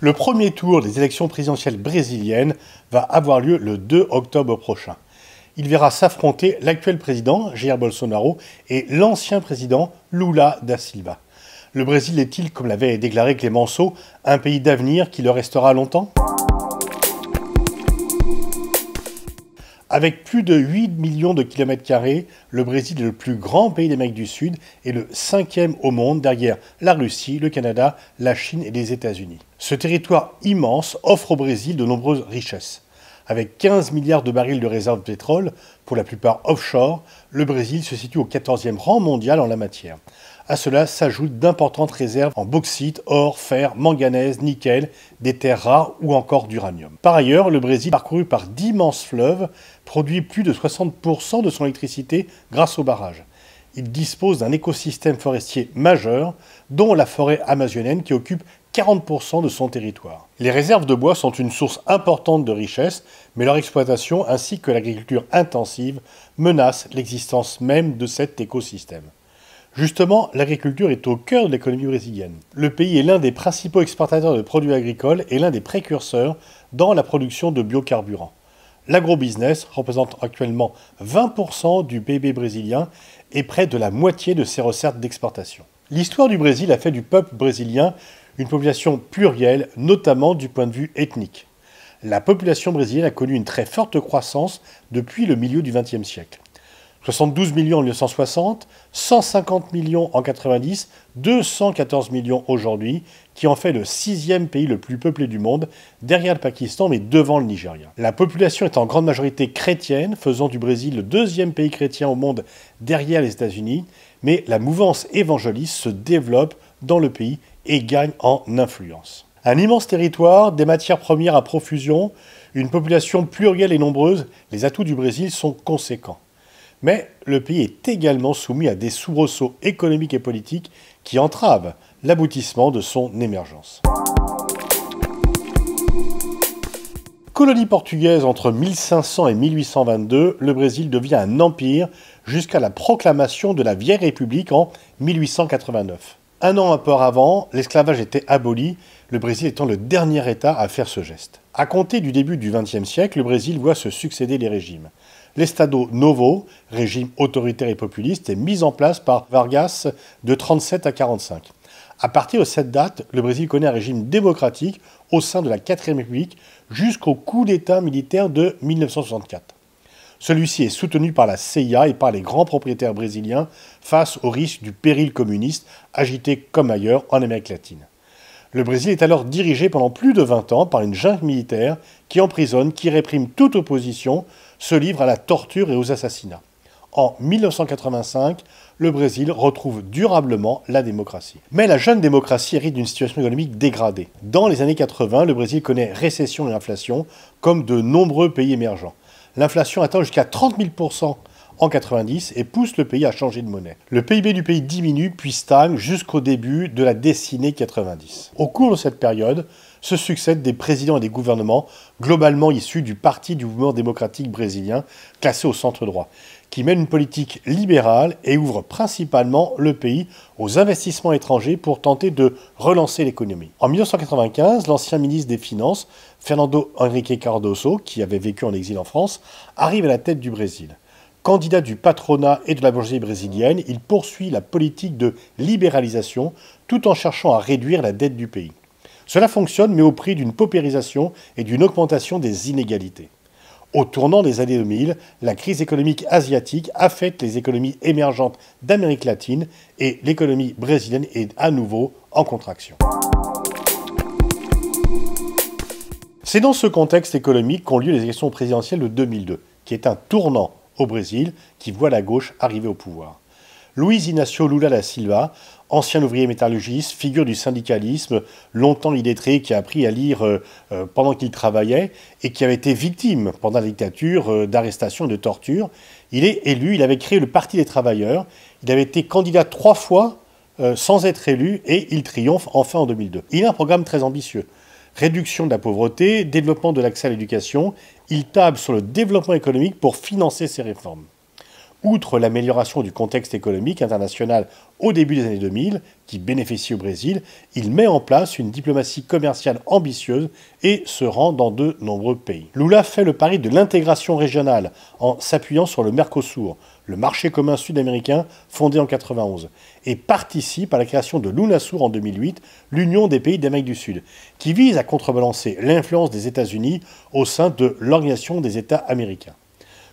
Le premier tour des élections présidentielles brésiliennes va avoir lieu le 2 octobre prochain. Il verra s'affronter l'actuel président, Jair Bolsonaro, et l'ancien président, Lula da Silva. Le Brésil est-il, comme l'avait déclaré Clemenceau, un pays d'avenir qui le restera longtemps ? Avec plus de 8 millions de kilomètres carrés, le Brésil est le plus grand pays d'Amérique du Sud et le 5e au monde derrière la Russie, le Canada, la Chine et les États-Unis. Ce territoire immense offre au Brésil de nombreuses richesses. Avec 15 milliards de barils de réserves de pétrole, pour la plupart offshore, le Brésil se situe au 14e rang mondial en la matière. À cela s'ajoutent d'importantes réserves en bauxite, or, fer, manganèse, nickel, des terres rares ou encore d'uranium. Par ailleurs, le Brésil, parcouru par d'immenses fleuves, produit plus de 60% de son électricité grâce aux barrages. Il dispose d'un écosystème forestier majeur, dont la forêt amazonienne qui occupe 40% de son territoire. Les réserves de bois sont une source importante de richesse, mais leur exploitation ainsi que l'agriculture intensive menacent l'existence même de cet écosystème. Justement, l'agriculture est au cœur de l'économie brésilienne. Le pays est l'un des principaux exportateurs de produits agricoles et l'un des précurseurs dans la production de biocarburants. L'agrobusiness représente actuellement 20% du PIB brésilien et près de la moitié de ses recettes d'exportation. L'histoire du Brésil a fait du peuple brésilien une population plurielle, notamment du point de vue ethnique. La population brésilienne a connu une très forte croissance depuis le milieu du XXe siècle. 72 millions en 1960, 150 millions en 90, 214 millions aujourd'hui, qui en fait le 6e pays le plus peuplé du monde, derrière le Pakistan mais devant le Nigeria. La population est en grande majorité chrétienne, faisant du Brésil le 2e pays chrétien au monde derrière les États-Unis, mais la mouvance évangéliste se développe dans le pays et gagne en influence. Un immense territoire, des matières premières à profusion, une population plurielle et nombreuse, les atouts du Brésil sont conséquents. Mais le pays est également soumis à des soubresauts économiques et politiques qui entravent l'aboutissement de son émergence. Colonie portugaise entre 1500 et 1822, le Brésil devient un empire jusqu'à la proclamation de la Vieille République en 1889. Un an auparavant, l'esclavage était aboli, le Brésil étant le dernier État à faire ce geste. À compter du début du XXe siècle, le Brésil voit se succéder les régimes. L'Estado Novo, régime autoritaire et populiste, est mis en place par Vargas de 1937 à 1945. À partir de cette date, le Brésil connaît un régime démocratique au sein de la 4e République jusqu'au coup d'État militaire de 1964. Celui-ci est soutenu par la CIA et par les grands propriétaires brésiliens face au risque du péril communiste agité comme ailleurs en Amérique latine. Le Brésil est alors dirigé pendant plus de 20 ans par une junte militaire qui emprisonne, qui réprime toute opposition, se livre à la torture et aux assassinats. En 1985, le Brésil retrouve durablement la démocratie. Mais la jeune démocratie hérite d'une situation économique dégradée. Dans les années 80, le Brésil connaît récession et inflation, comme de nombreux pays émergents. L'inflation atteint jusqu'à 30 000% en 90 et pousse le pays à changer de monnaie. Le PIB du pays diminue puis stagne jusqu'au début de la décennie 90. Au cours de cette période, se succèdent des présidents et des gouvernements globalement issus du Parti du mouvement démocratique brésilien, classé au centre droit, qui mène une politique libérale et ouvre principalement le pays aux investissements étrangers pour tenter de relancer l'économie. En 1995, l'ancien ministre des Finances, Fernando Henrique Cardoso, qui avait vécu en exil en France, arrive à la tête du Brésil. Candidat du patronat et de la bourgeoisie brésilienne, il poursuit la politique de libéralisation tout en cherchant à réduire la dette du pays. Cela fonctionne, mais au prix d'une paupérisation et d'une augmentation des inégalités. Au tournant des années 2000, la crise économique asiatique affecte les économies émergentes d'Amérique latine et l'économie brésilienne est à nouveau en contraction. C'est dans ce contexte économique qu'ont lieu les élections présidentielles de 2002, qui est un tournant au Brésil qui voit la gauche arriver au pouvoir. Luiz Inácio Lula da Silva, ancien ouvrier métallurgiste, figure du syndicalisme, longtemps illettré, qui a appris à lire pendant qu'il travaillait et qui avait été victime pendant la dictature d'arrestations et de tortures. Il est élu, il avait créé le Parti des travailleurs, il avait été candidat 3 fois sans être élu et il triomphe enfin en 2002. Il a un programme très ambitieux. Réduction de la pauvreté, développement de l'accès à l'éducation, il table sur le développement économique pour financer ces réformes. Outre l'amélioration du contexte économique international au début des années 2000, qui bénéficie au Brésil, il met en place une diplomatie commerciale ambitieuse et se rend dans de nombreux pays. Lula fait le pari de l'intégration régionale en s'appuyant sur le Mercosur, le marché commun sud-américain fondé en 1991, et participe à la création de l'UNASUR en 2008, l'Union des pays d'Amérique du Sud, qui vise à contrebalancer l'influence des États-Unis au sein de l'Organisation des États américains.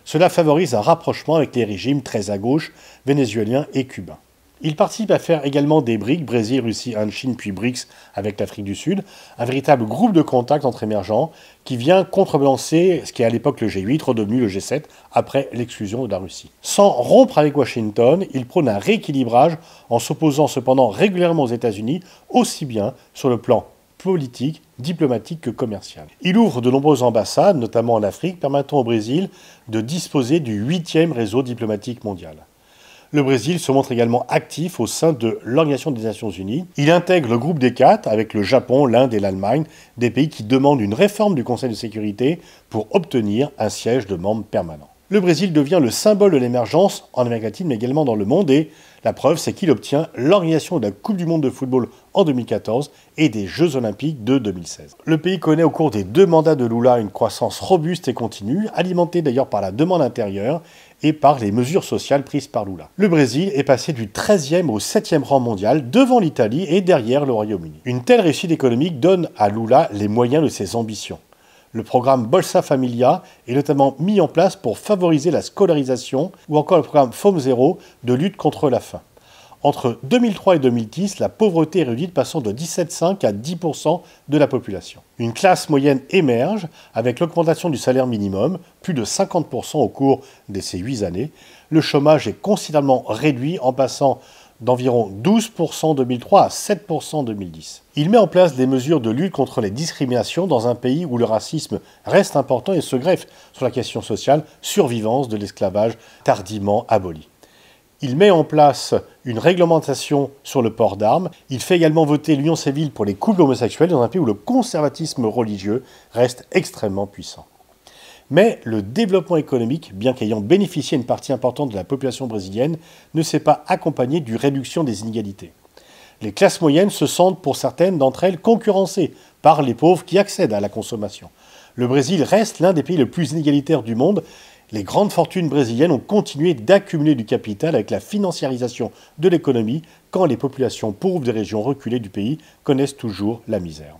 Cela favorise un rapprochement avec les régimes très à gauche, vénézuéliens et cubains. Il participe à faire également des BRICS, Brésil, Russie, Inde, Chine, puis BRICS avec l'Afrique du Sud, un véritable groupe de contact entre émergents qui vient contrebalancer ce qui est à l'époque le G8, redevenu le G7 après l'exclusion de la Russie. Sans rompre avec Washington, il prône un rééquilibrage en s'opposant cependant régulièrement aux États-Unis, aussi bien sur le plan politique, diplomatique que commercial. Il ouvre de nombreuses ambassades, notamment en Afrique, permettant au Brésil de disposer du 8e réseau diplomatique mondial. Le Brésil se montre également actif au sein de l'Organisation des Nations Unies. Il intègre le groupe des 4 avec le Japon, l'Inde et l'Allemagne, des pays qui demandent une réforme du Conseil de sécurité pour obtenir un siège de membre permanent. Le Brésil devient le symbole de l'émergence en Amérique latine, mais également dans le monde, et la preuve, c'est qu'il obtient l'organisation de la Coupe du monde de football en 2014 et des Jeux olympiques de 2016. Le pays connaît au cours des 2 mandats de Lula une croissance robuste et continue, alimentée d'ailleurs par la demande intérieure et par les mesures sociales prises par Lula. Le Brésil est passé du 13e au 7e rang mondial, devant l'Italie et derrière le Royaume-Uni. Une telle réussite économique donne à Lula les moyens de ses ambitions. Le programme Bolsa Familia est notamment mis en place pour favoriser la scolarisation, ou encore le programme Fome Zero de lutte contre la faim. Entre 2003 et 2010, la pauvreté est réduite, passant de 17,5 à 10% de la population. Une classe moyenne émerge avec l'augmentation du salaire minimum, plus de 50% au cours de ces 8 années. Le chômage est considérablement réduit en passant d'environ 12% en 2003 à 7% en 2010. Il met en place des mesures de lutte contre les discriminations dans un pays où le racisme reste important et se greffe sur la question sociale, survivance de l'esclavage tardivement aboli. Il met en place une réglementation sur le port d'armes. Il fait également voter l'union civile pour les couples homosexuels dans un pays où le conservatisme religieux reste extrêmement puissant. Mais le développement économique, bien qu'ayant bénéficié à une partie importante de la population brésilienne, ne s'est pas accompagné d'une réduction des inégalités. Les classes moyennes se sentent, pour certaines d'entre elles, concurrencées par les pauvres qui accèdent à la consommation. Le Brésil reste l'un des pays les plus inégalitaires du monde. Les grandes fortunes brésiliennes ont continué d'accumuler du capital avec la financiarisation de l'économie, quand les populations pauvres des régions reculées du pays connaissent toujours la misère.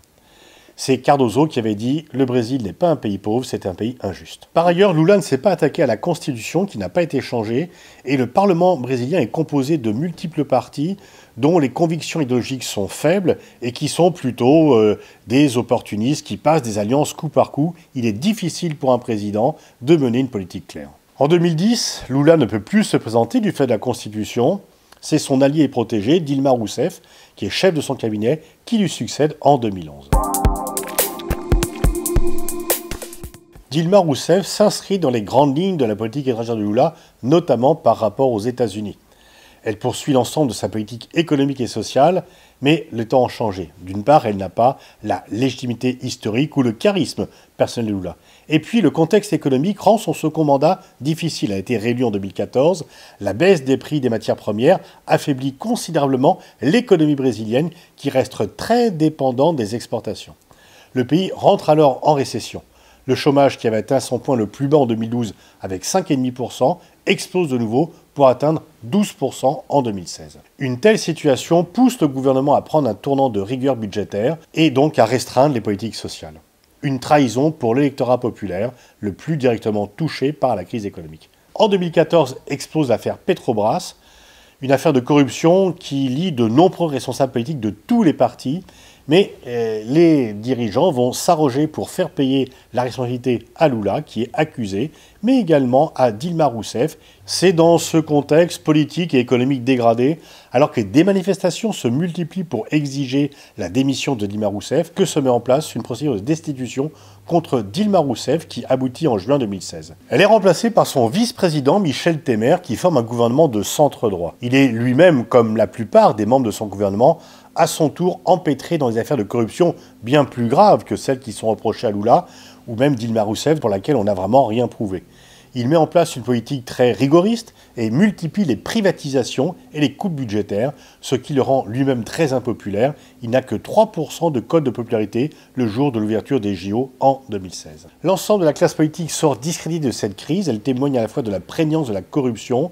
C'est Cardoso qui avait dit « Le Brésil n'est pas un pays pauvre, c'est un pays injuste ». Par ailleurs, Lula ne s'est pas attaqué à la Constitution qui n'a pas été changée et le Parlement brésilien est composé de multiples partis dont les convictions idéologiques sont faibles et qui sont plutôt des opportunistes qui passent des alliances coup par coup. Il est difficile pour un président de mener une politique claire. En 2010, Lula ne peut plus se présenter du fait de la Constitution. C'est son allié et protégé, Dilma Rousseff, qui est chef de son cabinet, qui lui succède en 2011. Dilma Rousseff s'inscrit dans les grandes lignes de la politique étrangère de Lula, notamment par rapport aux États-Unis. Elle poursuit l'ensemble de sa politique économique et sociale, mais les temps ont changé. D'une part, elle n'a pas la légitimité historique ou le charisme personnel de Lula. Et puis, le contexte économique rend son second mandat difficile. Elle a été réélue en 2014. La baisse des prix des matières premières affaiblit considérablement l'économie brésilienne, qui reste très dépendante des exportations. Le pays rentre alors en récession. Le chômage, qui avait atteint son point le plus bas en 2012 avec 5,5%, explose de nouveau pour atteindre 12% en 2016. Une telle situation pousse le gouvernement à prendre un tournant de rigueur budgétaire et donc à restreindre les politiques sociales. Une trahison pour l'électorat populaire, le plus directement touché par la crise économique. En 2014 explose l'affaire Petrobras, une affaire de corruption qui lie de nombreux responsables politiques de tous les partis, mais les dirigeants vont s'arroger pour faire payer la responsabilité à Lula, qui est accusé, mais également à Dilma Rousseff. C'est dans ce contexte politique et économique dégradé, alors que des manifestations se multiplient pour exiger la démission de Dilma Rousseff, que se met en place une procédure de destitution contre Dilma Rousseff qui aboutit en juin 2016. Elle est remplacée par son vice-président Michel Temer, qui forme un gouvernement de centre-droit. Il est lui-même, comme la plupart des membres de son gouvernement, à son tour empêtré dans des affaires de corruption bien plus graves que celles qui sont reprochées à Lula, ou même Dilma Rousseff, pour laquelle on n'a vraiment rien prouvé. Il met en place une politique très rigoriste et multiplie les privatisations et les coupes budgétaires, ce qui le rend lui-même très impopulaire. Il n'a que 3% de cote de popularité le jour de l'ouverture des JO en 2016. L'ensemble de la classe politique sort discrédité de cette crise. Elle témoigne à la fois de la prégnance de la corruption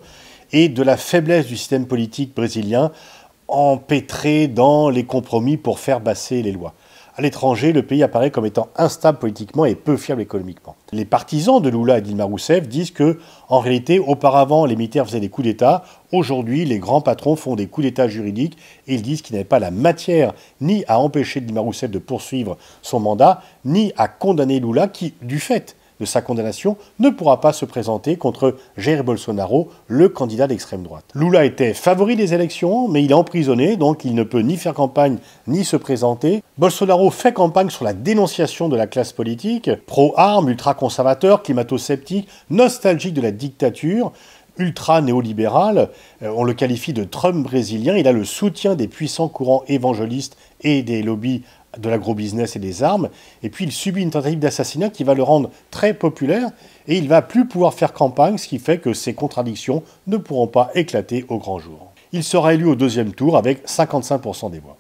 et de la faiblesse du système politique brésilien, empêtré dans les compromis pour faire passer les lois. À l'étranger, le pays apparaît comme étant instable politiquement et peu fiable économiquement. Les partisans de Lula et Dilma Rousseff disent que, en réalité, auparavant, les militaires faisaient des coups d'État. Aujourd'hui, les grands patrons font des coups d'État juridiques et ils disent qu'ils n'avaient pas la matière ni à empêcher Dilma Rousseff de poursuivre son mandat, ni à condamner Lula qui, du fait de sa condamnation, ne pourra pas se présenter contre Jair Bolsonaro, le candidat d'extrême droite. Lula était favori des élections, mais il est emprisonné, donc il ne peut ni faire campagne, ni se présenter. Bolsonaro fait campagne sur la dénonciation de la classe politique, pro-armes, ultra-conservateur, climato-sceptique, nostalgique de la dictature, ultra-néolibéral. On le qualifie de Trump brésilien. Il a le soutien des puissants courants évangélistes et des lobbies de l'agro-business et des armes, et puis il subit une tentative d'assassinat qui va le rendre très populaire, et il ne va plus pouvoir faire campagne, ce qui fait que ses contradictions ne pourront pas éclater au grand jour. Il sera élu au deuxième tour avec 55% des voix.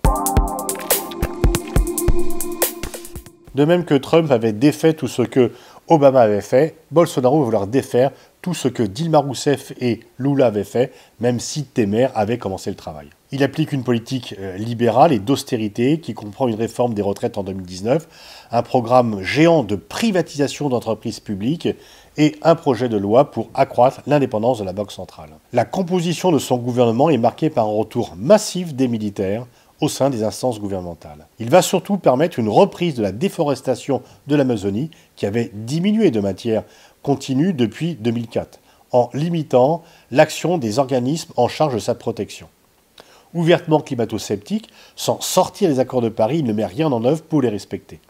De même que Trump avait défait tout ce que Obama avait fait, Bolsonaro va vouloir défaire tout ce que Dilma Rousseff et Lula avaient fait, même si Temer avait commencé le travail. Il applique une politique libérale et d'austérité qui comprend une réforme des retraites en 2019, un programme géant de privatisation d'entreprises publiques et un projet de loi pour accroître l'indépendance de la Banque centrale. La composition de son gouvernement est marquée par un retour massif des militaires au sein des instances gouvernementales. Il va surtout permettre une reprise de la déforestation de l'Amazonie qui avait diminué de manière continue depuis 2004, en limitant l'action des organismes en charge de sa protection. Ouvertement climato-sceptique, sans sortir des accords de Paris, il ne met rien en œuvre pour les respecter.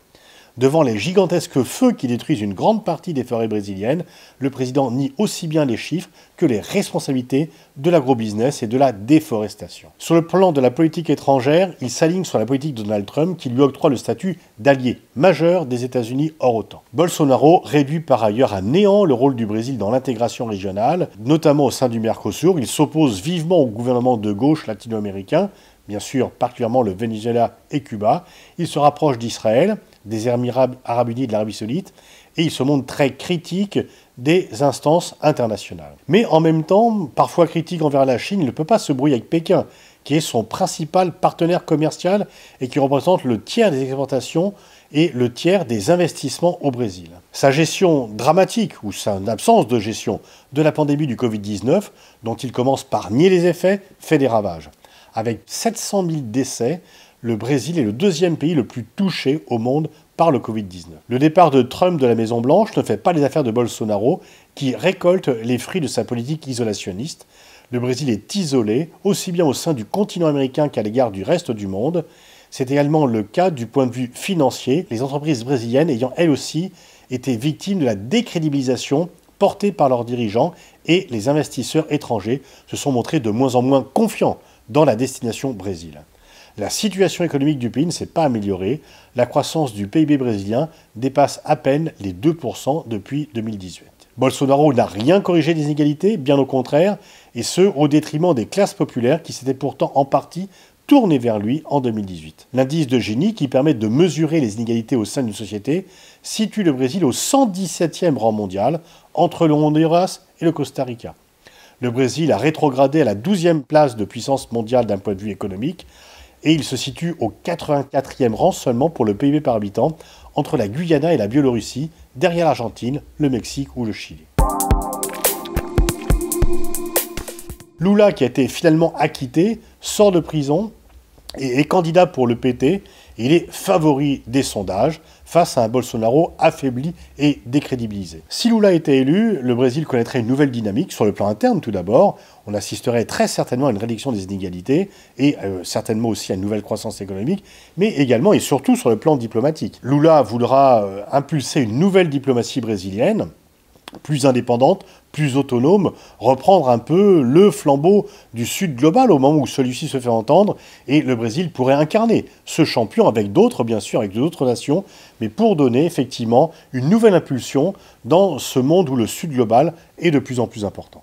Devant les gigantesques feux qui détruisent une grande partie des forêts brésiliennes, le président nie aussi bien les chiffres que les responsabilités de l'agrobusiness et de la déforestation. Sur le plan de la politique étrangère, il s'aligne sur la politique de Donald Trump qui lui octroie le statut d'allié majeur des États-Unis hors OTAN. Bolsonaro réduit par ailleurs à néant le rôle du Brésil dans l'intégration régionale, notamment au sein du Mercosur. Il s'oppose vivement au gouvernement de gauche latino-américain, bien sûr particulièrement le Venezuela et Cuba. Il se rapproche d'Israël, des Émirats arabes unis et de l'Arabie saoudite, et il se montre très critique des instances internationales. Mais en même temps, parfois critique envers la Chine, il ne peut pas se brouiller avec Pékin, qui est son principal partenaire commercial et qui représente le tiers des exportations et le tiers des investissements au Brésil. Sa gestion dramatique, ou sa absence de gestion, de la pandémie du Covid-19, dont il commence par nier les effets, fait des ravages. Avec 700 000 décès, le Brésil est le deuxième pays le plus touché au monde par le Covid-19. Le départ de Trump de la Maison-Blanche ne fait pas les affaires de Bolsonaro, qui récolte les fruits de sa politique isolationniste. Le Brésil est isolé, aussi bien au sein du continent américain qu'à l'égard du reste du monde. C'est également le cas du point de vue financier, les entreprises brésiliennes ayant elles aussi été victimes de la décrédibilisation portée par leurs dirigeants, et les investisseurs étrangers se sont montrés de moins en moins confiants dans la destination Brésil. La situation économique du pays ne s'est pas améliorée. La croissance du PIB brésilien dépasse à peine les 2% depuis 2018. Bolsonaro n'a rien corrigé des inégalités, bien au contraire, et ce, au détriment des classes populaires qui s'étaient pourtant en partie tournées vers lui en 2018. L'indice de Gini, qui permet de mesurer les inégalités au sein d'une société, situe le Brésil au 117e rang mondial, entre le Honduras et le Costa Rica. Le Brésil a rétrogradé à la 12e place de puissance mondiale d'un point de vue économique, et il se situe au 84e rang seulement pour le PIB par habitant, entre la Guyana et la Biélorussie, derrière l'Argentine, le Mexique ou le Chili. Lula, qui a été finalement acquitté, sort de prison et est candidat pour le PT. Il est favori des sondages face à un Bolsonaro affaibli et décrédibilisé. Si Lula était élu, le Brésil connaîtrait une nouvelle dynamique sur le plan interne tout d'abord. On assisterait très certainement à une réduction des inégalités et certainement aussi à une nouvelle croissance économique, mais également et surtout sur le plan diplomatique. Lula voudra impulser une nouvelle diplomatie brésilienne plus indépendante, plus autonome, reprendre un peu le flambeau du Sud global au moment où celui-ci se fait entendre, et le Brésil pourrait incarner ce champion avec d'autres, bien sûr, avec d'autres nations, mais pour donner effectivement une nouvelle impulsion dans ce monde où le Sud global est de plus en plus important.